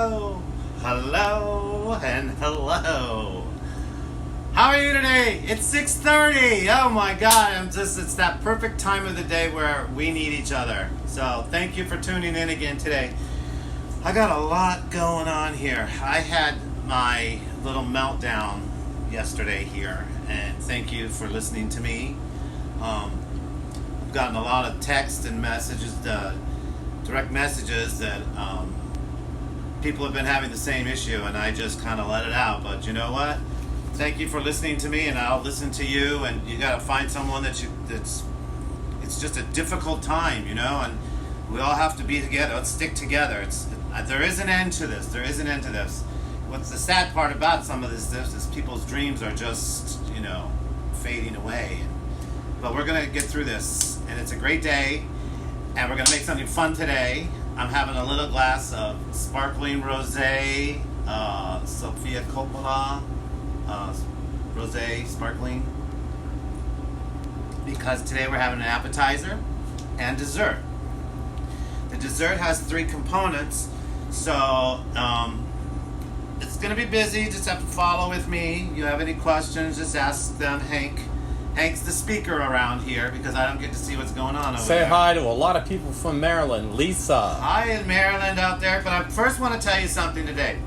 Hello, hello, and hello. How are you today? It's 6:30. Oh my God, it's that perfect time of the day where we need each other. So thank you for tuning in again today. I got a lot going on here. I had my little meltdown yesterday here, and thank you for listening to me. I've gotten a lot of text and messages, direct messages that people have been having the same issue, and I just kind of let it out. But you know what? Thank you for listening to me, and I'll listen to you. And you got to find someone that's it's just a difficult time, and we all have to be together. Let's stick together. There is an end to this. There is an end to this. What's the sad part about some of this is people's dreams are just fading away. But we're gonna get through this, and it's a great day, and we're gonna make something fun today. I'm having a little glass of sparkling rosé, Sofia Coppola rosé sparkling, because today we're having an appetizer and dessert. The dessert has 3 components, so it's gonna be busy. Just have to follow with me. You have any questions, just ask them. Hank's the speaker around here because I don't get to see what's going on over there. Say hi to a lot of people from Maryland. Lisa. Hi in Maryland out there. But I first want to tell you something today.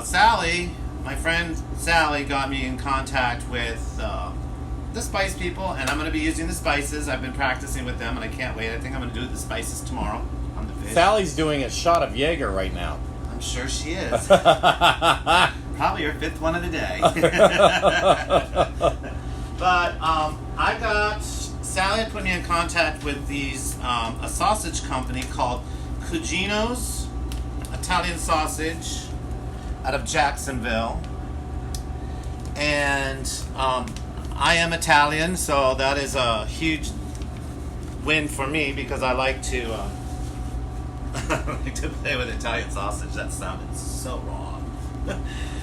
Sally, my friend Sally, got me in contact with the spice people, and I'm going to be using the spices. I've been practicing with them, and I can't wait. I think I'm going to do the spices tomorrow on the fish. Sally's doing a shot of Jaeger right now. I'm sure she is. Probably her 5th one of the day. But I got Sally put me in contact with a sausage company called Cugino's Italian Sausage out of Jacksonville, and I am Italian, so that is a huge win for me because I like to play with Italian sausage. That sounded so wrong.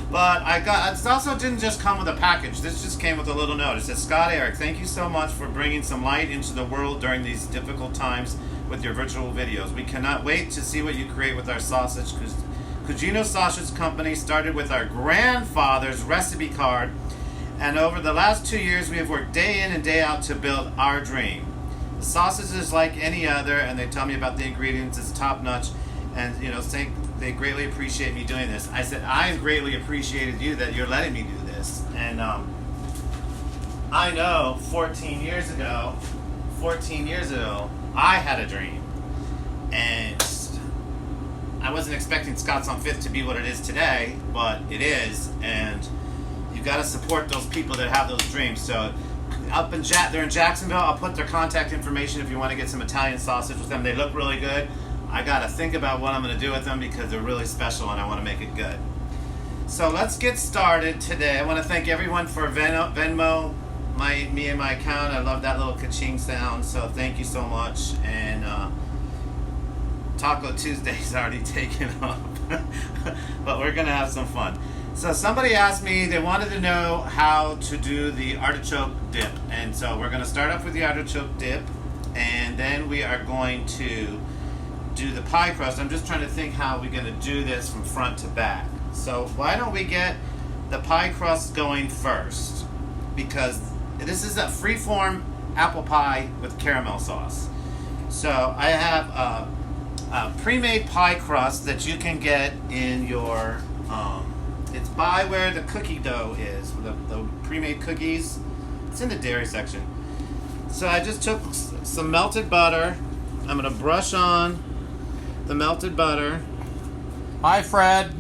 But it also didn't just come with a package. This just came with a little note. It says, Scott Eric, thank you so much for bringing some light into the world during these difficult times with your virtual videos. We cannot wait to see what you create with our sausage. Cugino Sausage Company started with our grandfather's recipe card, and over the last 2 years we have worked day in and day out to build our dream. The sausage is like any other, and they tell me about the ingredients. It's top notch, and they greatly appreciate me doing this. I said, I greatly appreciated you that you're letting me do this. And I know 14 years ago, I had a dream. And I wasn't expecting Scott's on 5th to be what it is today, but it is. And you got to support those people that have those dreams. So they're in Jacksonville. I'll put their contact information if you want to get some Italian sausage with them. They look really good. I got to think about what I'm going to do with them because they're really special and I want to make it good. So let's get started today. I want to thank everyone for Venmo me and my account. I love that little ka-ching sound, so thank you so much. And Taco Tuesday's already taken off, but we're going to have some fun. So somebody asked me, they wanted to know how to do the artichoke dip. And so we're going to start off with the artichoke dip, and then we are going to do the pie crust. I'm just trying to think how we're going to do this from front to back. So why don't we get the pie crust going first? Because this is a freeform apple pie with caramel sauce. So I have a pre-made pie crust that you can get in your, it's by where the cookie dough is, the pre-made cookies. It's in the dairy section. So I just took some melted butter. I'm going to brush on the melted butter. Hi, Fred.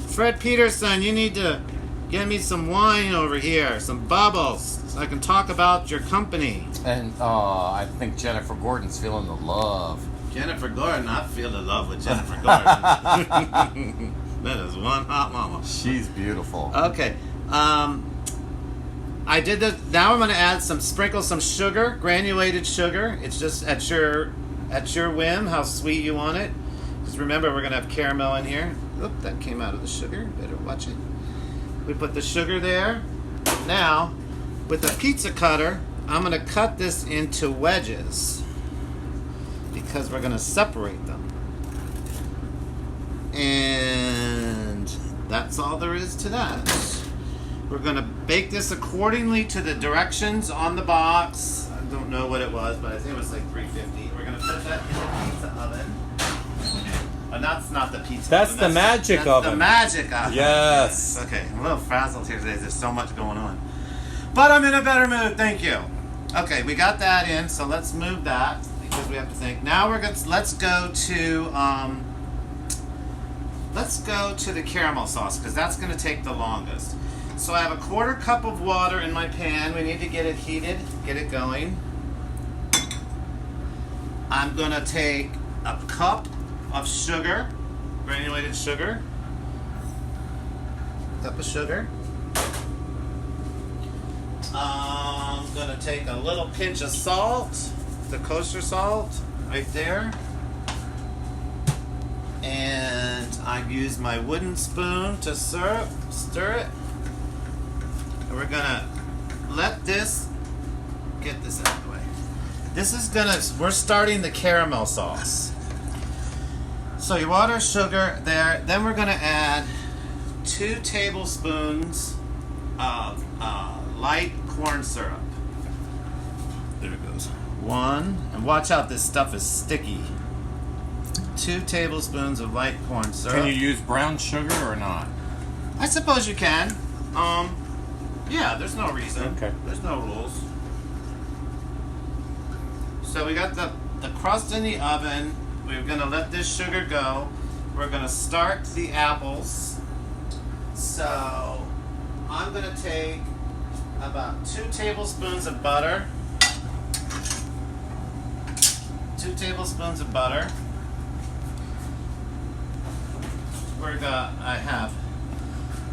Fred Peterson, you need to get me some wine over here, some bubbles, so I can talk about your company. And I think Jennifer Gordon's feeling the love. Jennifer Gordon, I feel the love with Jennifer Gordon. That is one hot mama. She's beautiful. Okay. I did this. Now I'm going to sprinkle some sugar, granulated sugar. It's just at your whim, how sweet you want it. Because remember, we're going to have caramel in here. Oop, that came out of the sugar. Better watch it. We put the sugar there. Now, with a pizza cutter, I'm going to cut this into wedges because we're going to separate them. And that's all there is to that. We're gonna bake this accordingly to the directions on the box. I don't know what it was, but I think it was like 350. We're gonna put that in the pizza oven. And that's not the pizza That's oven. the magic that's oven. the magic oven. Yes. Okay, I'm a little frazzled here today. There's so much going on. But I'm in a better mood, thank you. Okay, we got that in, so let's move that because we have to think. Now let's go to the caramel sauce because that's going to take the longest. So I have a 1/4 cup of water in my pan. We need to get it heated, get it going. I'm going to take a cup of sugar, granulated sugar. Cup of sugar. I'm going to take a little pinch of salt, the kosher salt, right there. And I use my wooden spoon to stir it. And we're gonna let this, get this out of the way. We're starting the caramel sauce. So your water, sugar there. Then we're gonna add 2 tablespoons of light corn syrup. There it goes. 1, and watch out, this stuff is sticky. 2 tablespoons of light corn syrup. Can you use brown sugar or not? I suppose you can. Yeah, there's no reason. Okay. There's no rules. So we got the crust in the oven. We're gonna let this sugar go. We're gonna start the apples. So I'm gonna take about 2 tablespoons of butter. 2 tablespoons of butter. I have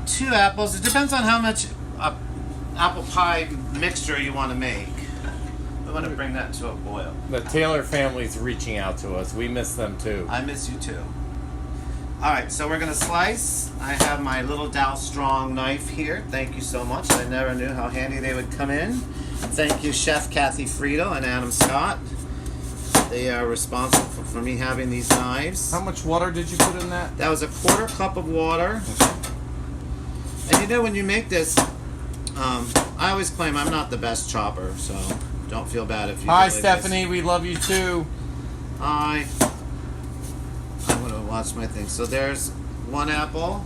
2 apples. It depends on how much apple pie mixture you want to make. We want to bring that to a boil. The Taylor family's reaching out to us. We miss them too. I miss you too. All right, so we're gonna slice. I have my little Dow Strong knife here. Thank you so much. I never knew how handy they would come in. Thank you, Chef Kathy Friedel and Adam Scott. They are responsible for me having these knives. How much water did you put in that? That was a 1/4 cup of water. And you know, when you make this, I always claim I'm not the best chopper, so don't feel bad if you. Hi, do like Stephanie. We love you too. this. Hi. I'm gonna watch my thing. So there's 1 apple,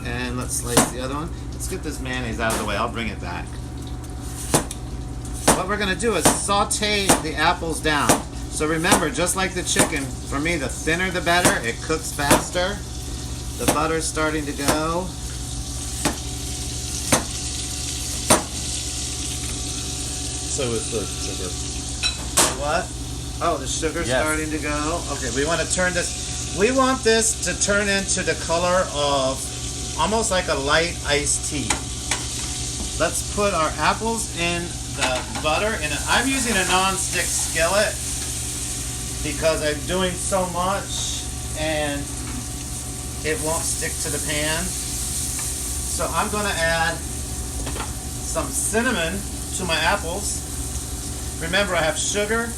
and let's slice the other one. Let's get this mayonnaise out of the way. I'll bring it back. What we're gonna do is saute the apples down. So remember, just like the chicken, for me, the thinner the better. It cooks faster. The butter's starting to go. So is the sugar. What? Oh, the sugar's Yes. starting to go. Okay, we want to turn this. We want this to turn into the color of almost like a light iced tea. Let's put our apples in the butter. I'm using a non-stick skillet because I'm doing so much and it won't stick to the pan. So I'm going to add some cinnamon to my apples. Remember, I have sugar.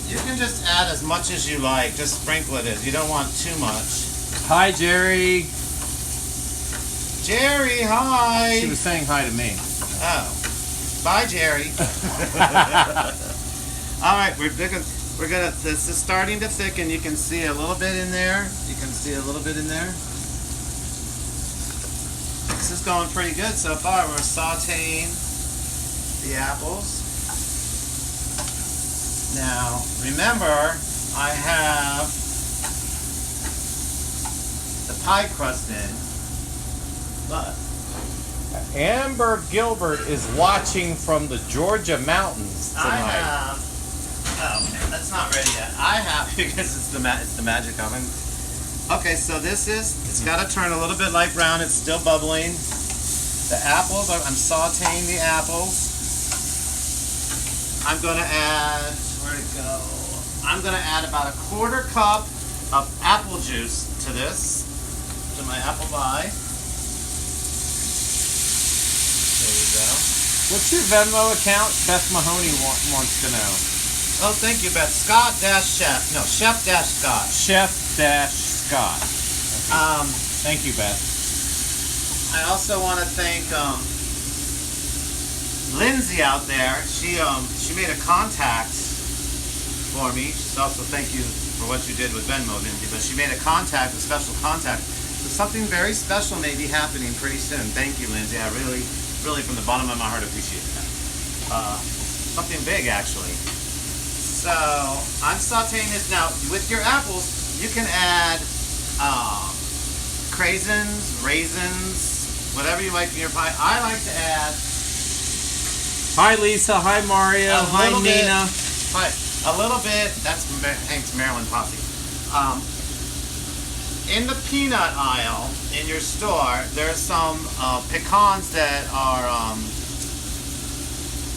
You can just add as much as you like. Just sprinkle it in. You don't want too much. Hi, Jerry. Jerry, hi. She was saying hi to me. Oh, bye, Jerry. All right, we're gonna. This is starting to thicken. You can see a little bit in there. You can see a little bit in there. This is going pretty good so far. We're sautéing the apples. Now, remember, I have the pie crust in, but Amber Gilbert is watching from the Georgia mountains I tonight. have. Oh, that's not ready yet. I have because it's the magic oven. Okay, so it's got to turn a little bit light brown. It's still bubbling. The apples I'm sautéing the apples. I'm gonna add. Where'd it go? I'm gonna add about a 1/4 cup of apple juice to this, to my apple pie. There you go. What's your Venmo account? Beth Mahoney wants to know. Oh, thank you, Beth. Scott-Chef. No, Chef-Scott. Chef-Scott. Thank you, Beth. I also want to thank Lindsay out there. She made a contact for me. She's also thank you for what you did with Venmo, Lindsay. But she made a contact, a special contact. So something very special may be happening pretty soon. Thank you, Lindsay. I really, really, from the bottom of my heart, appreciate that. Something big, actually. So I'm sauteing this now. With your apples, you can add craisins, raisins, whatever you like in your pie. I like to add Hi, Lisa. Hi, Mario. Hi, Nina. a little bit. That's Hank's Maryland posse. In the peanut aisle in your store, there's some pecans that are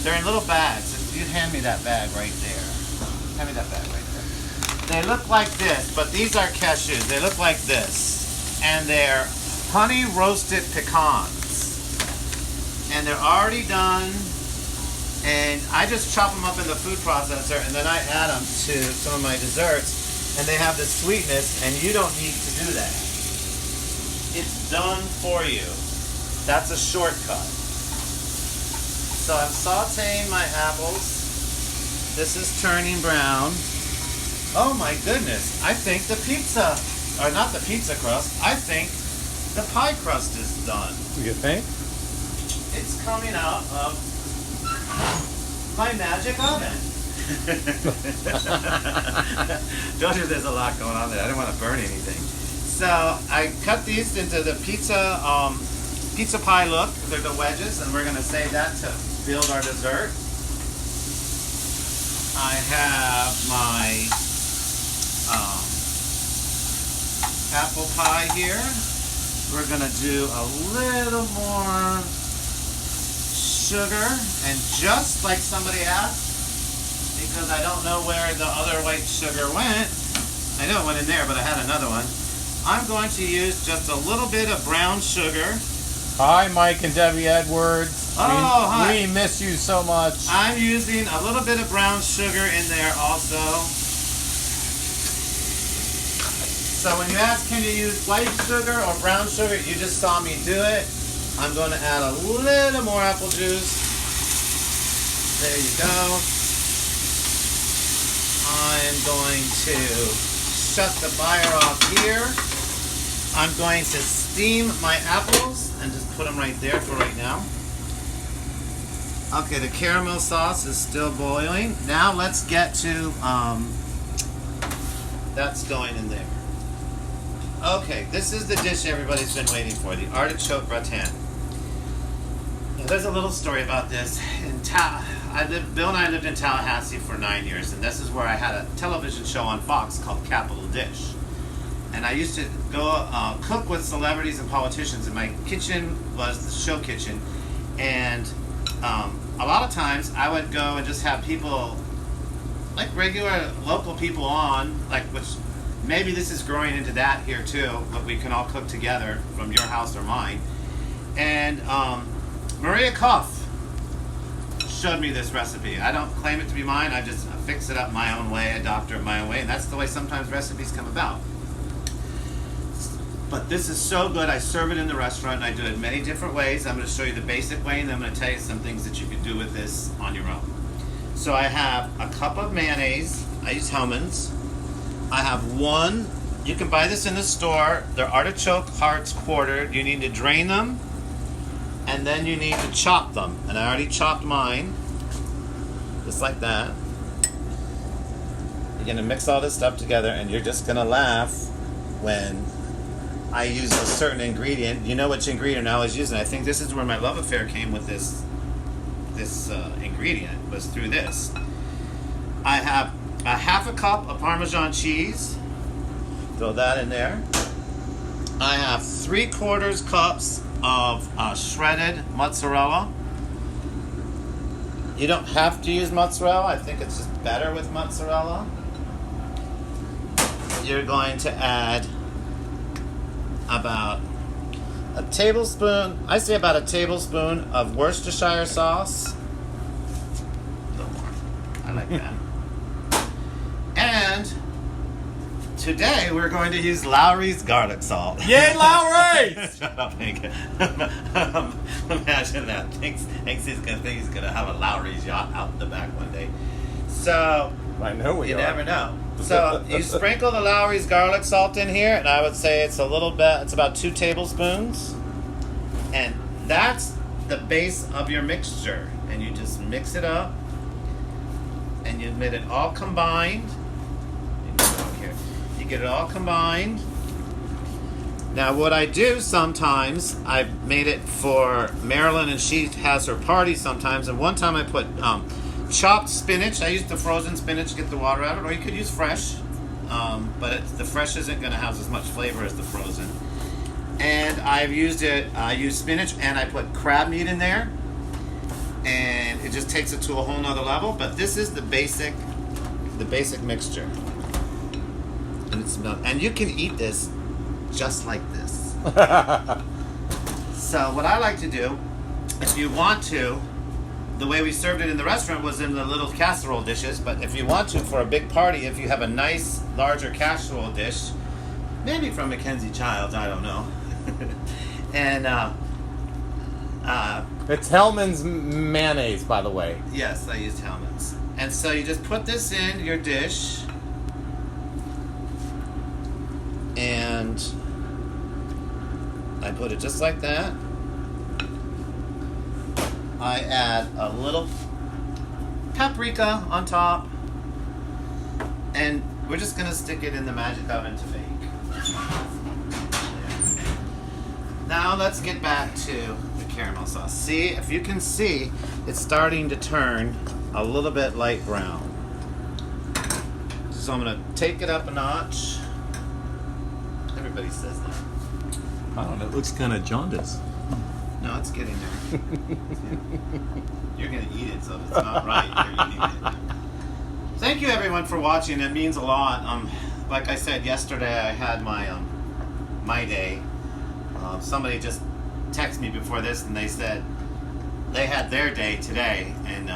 they're in little bags. If you hand me that bag right there. Hand me that bag right there. They look like this, but these are cashews. They look like this. And they're honey roasted pecans. And they're already done. And I just chop them up in the food processor and then I add them to some of my desserts. And they have the sweetness, and you don't need to do that. It's done for you. That's a shortcut. So I'm sauteing my apples. This is turning brown. Oh my goodness. I think the pizza, or not the pizza crust, I think the pie crust is done. You think? It's coming out of my magic oven. Told you there's a lot going on there. I didn't want to burn anything. So I cut these into the pizza pie look. They're the wedges, and we're going to save that to build our dessert. I have my apple pie here. We're going to do a little more sugar, and just like somebody asked, because I don't know where the other white sugar went. I know it went in there, but I had another one. I'm going to use just a little bit of brown sugar. Hi, Mike and Debbie Edwards. Hi. We miss you so much. I'm using a little bit of brown sugar in there also. So when you ask, can you use white sugar or brown sugar, you just saw me do it. I'm going to add a little more apple juice. There you go. I'm going to shut the fire off here. I'm going to steam my apples and just put them right there for right now. Okay, the caramel sauce is still boiling. Now let's get to, that's going in there. Okay, this is the dish everybody's been waiting for, the artichoke gratin. Now, there's a little story about this. Bill and I lived in Tallahassee for 9 years, and this is where I had a television show on Fox called Capital Dish. And I used to go cook with celebrities and politicians, and my kitchen was the show kitchen. And a lot of times I would go and just have people, like regular local people on, like, which maybe this is growing into that here too, but we can all cook together from your house or mine. And Maria Koff showed me this recipe. I don't claim it to be mine, I just fix it up my own way, I doctor it my own way, and that's the way sometimes recipes come about. But this is so good, I serve it in the restaurant, and I do it many different ways. I'm going to show you the basic way, and then I'm going to tell you some things that you can do with this on your own. So I have a cup of mayonnaise, I use Hellmann's. I have one, you can buy this in the store, they're artichoke hearts quartered. You need to drain them, and then you need to chop them. And I already chopped mine, just like that. You're gonna mix all this stuff together, and you're just gonna laugh when I use a certain ingredient. You know which ingredient I was using. I think this is where my love affair came with this ingredient, was through this. I have a half a cup of Parmesan cheese. Throw that in there. I have 3/4 cups of shredded mozzarella. You don't have to use mozzarella. I think it's just better with mozzarella. You're going to add about a tablespoon, I say about a tablespoon of Worcestershire sauce. A little more. I like that. today we're going to use Lowry's garlic salt. Yay, Lowry! Shut up, Hank. Imagine that. Thinks he's gonna have a Lowry's yacht out in the back one day. So I know we you are. never know. So you sprinkle the Lowry's garlic salt in here, and I would say it's a little bit. It's about 2 tablespoons, and that's the base of your mixture. And you just mix it up, and you get it all combined. You get it all combined. Now, what I do sometimes, I've made it for Marilyn, and she has her party sometimes. And one time I put chopped spinach. I used the frozen spinach to get the water out of it, or you could use fresh. But the fresh isn't going to have as much flavor as the frozen. And I've used it. I use spinach, and I put crab meat in there, and it just takes it to a whole nother level. But this is the basic mixture, and you can eat this just like this. So what I like to do, if you want to, the way we served it in the restaurant was in the little casserole dishes, but if you want to, for a big party, if you have a nice larger casserole dish, maybe from Mackenzie Childs, I don't know. And it's Hellman's mayonnaise, by the way. yes, I used Hellman's. And so you just put this in your dish, and I put it just like that. I add a little paprika on top, and we're just gonna stick it in the magic oven to bake. Now let's get back to the caramel sauce. See, if you can see, it's starting to turn a little bit light brown. So I'm gonna take it up a notch. Everybody says that. I don't know. It looks kind of jaundiced. No, it's getting there. You're going to eat it, so if it's not right, you're eating it. Thank you, everyone, for watching. It means a lot. Like I said yesterday, I had my day. Somebody just texted me before this, and they said they had their day today, and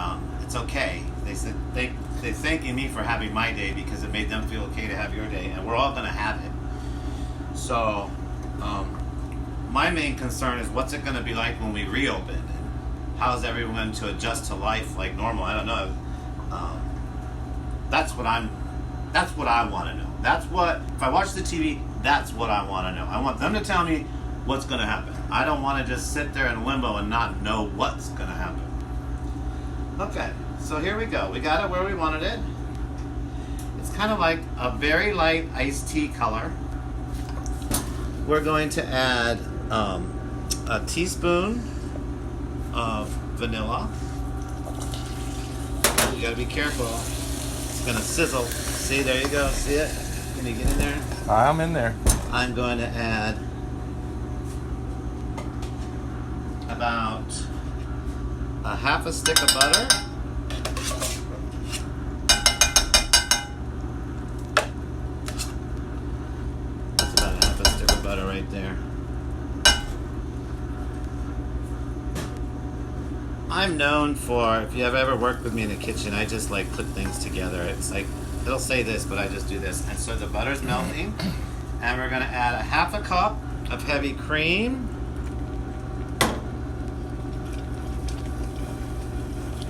it's okay. They said they're thanking me for having my day because it made them feel okay to have your day, and we're all going to have it. So, my main concern is what's it going to be like when we reopen, and how's everyone to adjust to life like normal? I don't know. That's what I want to know. If I watch the TV, that's what I want to know. I want them to tell me what's going to happen. I don't want to just sit there in limbo and not know what's going to happen. Okay, so here we go. We got it where we wanted it. It's kind of like a very light iced tea color. We're going to add a teaspoon of vanilla. You gotta be careful. It's gonna sizzle. See, there you go. See it? Can you get in there? I'm in there. I'm going to add about a half a stick of butter. That's about a half a stick of butter right there. I'm known for, if you have ever worked with me in the kitchen, I just like put things together. It's like, it'll say this, but I just do this. And so the butter's melting, and we're gonna add a half a cup of heavy cream.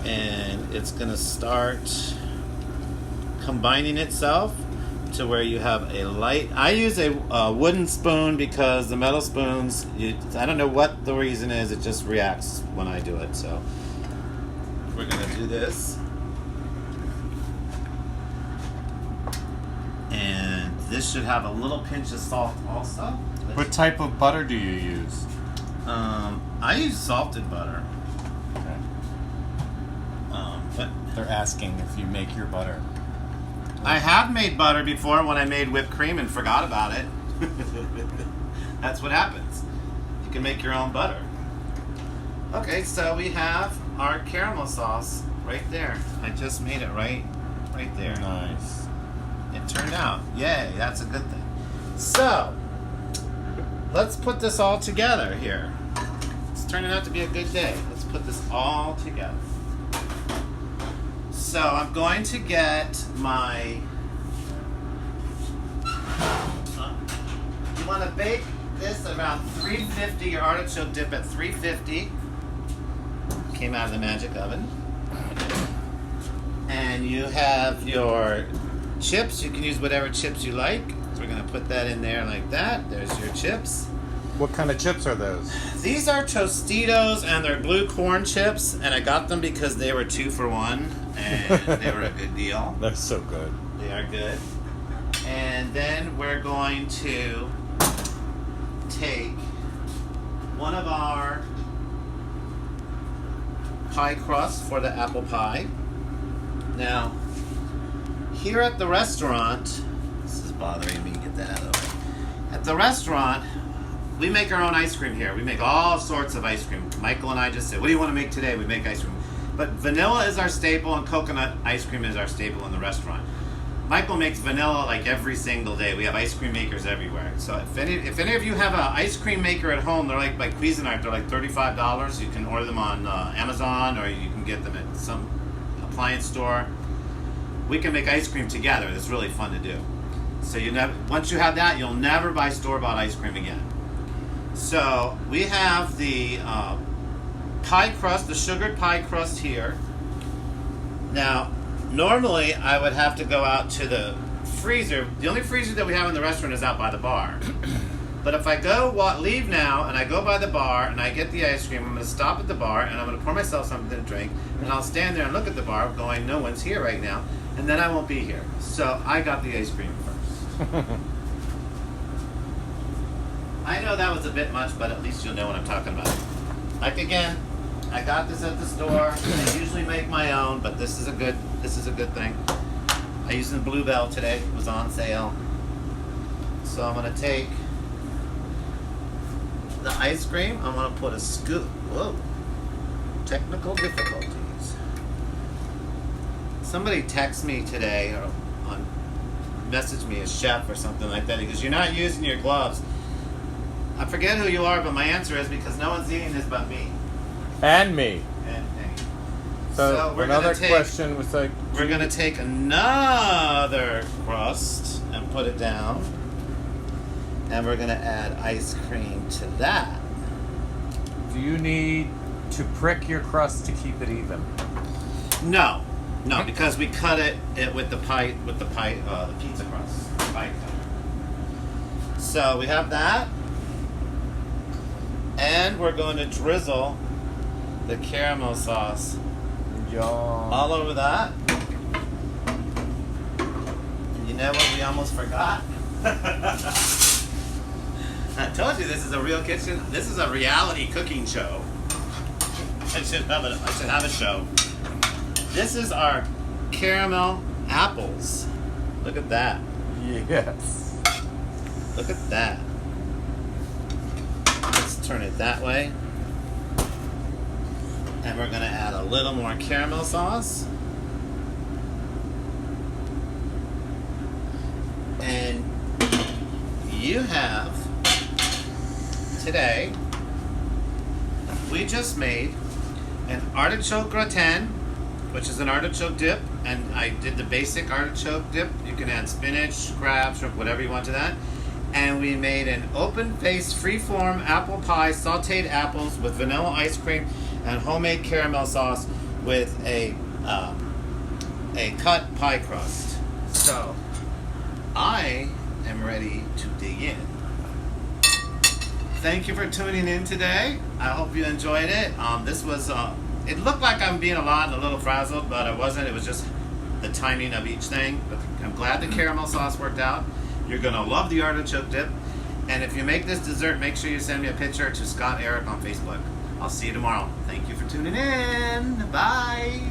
And it's gonna start combining itself to where you have a light. I use a wooden spoon because the metal spoons, I don't know what the reason is, it just reacts when I do it. So we're gonna do this. And this should have a little pinch of salt also. What type of butter do you use? I use salted butter. Okay. But They're asking if you make your butter. I have made butter before when I made whipped cream and forgot about it. That's what happens. You can make your own butter. Okay, so we have our caramel sauce right there. I just made it right there. Nice. It turned out. Yay, that's a good thing. So, let's put this all together here. It's turning out to be a good day. Let's put this all together. So I'm going to get my You want to bake this around 350, your artichoke dip at 350. Came out of the magic oven. And you have your chips. You can use whatever chips you like. So we're going to put that in there like that. There's your chips. What kind of chips are those? These are Tostitos, and they're blue corn chips. And I got them because they were 2 for $1. And they were a good deal. They're so good. They are good. And then we're going to take one of our pie crusts for the apple pie. Now, here at the restaurant, this is bothering me, get that out of the way. At the restaurant, we make our own ice cream here. We make all sorts of ice cream. Michael and I just said, what do you want to make today? We make ice cream. But vanilla is our staple and coconut ice cream is our staple in the restaurant. Michael makes vanilla like every single day. We have ice cream makers everywhere. So if any of you have an ice cream maker at home, they're like by Cuisinart, they're like $35. You can order them on Amazon, or you can get them at some appliance store. We can make ice cream together. It's really fun to do. So once you have that, you'll never buy store-bought ice cream again. So we have the pie crust, the sugared pie crust here. Now, normally I would have to go out to the freezer. The only freezer that we have in the restaurant is out by the bar. But if I leave now and I go by the bar and I get the ice cream, I'm going to stop at the bar and I'm going to pour myself something to drink, and I'll stand there and look at the bar going, no one's here right now, and then I won't be here. So I got the ice cream first. I know that was a bit much, but at least you'll know what I'm talking about. Like again, I got this at the store. I usually make my own, but this is a good thing. I used the Bluebell today. It was on sale. So I'm gonna take the ice cream. I'm gonna put a scoop. Whoa! Technical difficulties. Somebody texted me today or messaged me, a chef or something like that. He goes, "You're not using your gloves." I forget who you are, but my answer is because no one's eating this but me. And me. And So we're another gonna take, question was like, we're going to take another crust and put it down. And we're going to add ice cream to that. do you need to prick your crust to keep it even? No, because we cut it with the pizza crust, pie cutter. So we have that. And we're going to drizzle the caramel sauce all over that. And you know what we almost forgot? I told you this is a real kitchen. This is a reality cooking show. I should have a show. This is our caramel apples. Look at that. Yes. Look at that. Let's turn it that way. And we're gonna add a little more caramel sauce. And you have today, we just made an artichoke gratin, which is an artichoke dip, and I did the basic artichoke dip. You can add spinach, crab, shrimp, whatever you want to that. And we made an open-faced, free-form apple pie, sauteed apples with vanilla ice cream and homemade caramel sauce with a cut pie crust. So I am ready to dig in. Thank you for tuning in today. I hope you enjoyed it. This was, it looked like I'm being a little frazzled, but I wasn't. It was just the timing of each thing. But I'm glad the caramel sauce worked out. You're gonna love the artichoke dip. And if you make this dessert, make sure you send me a picture to Scott Eric on Facebook. I'll see you tomorrow. Thank you for tuning in. Bye.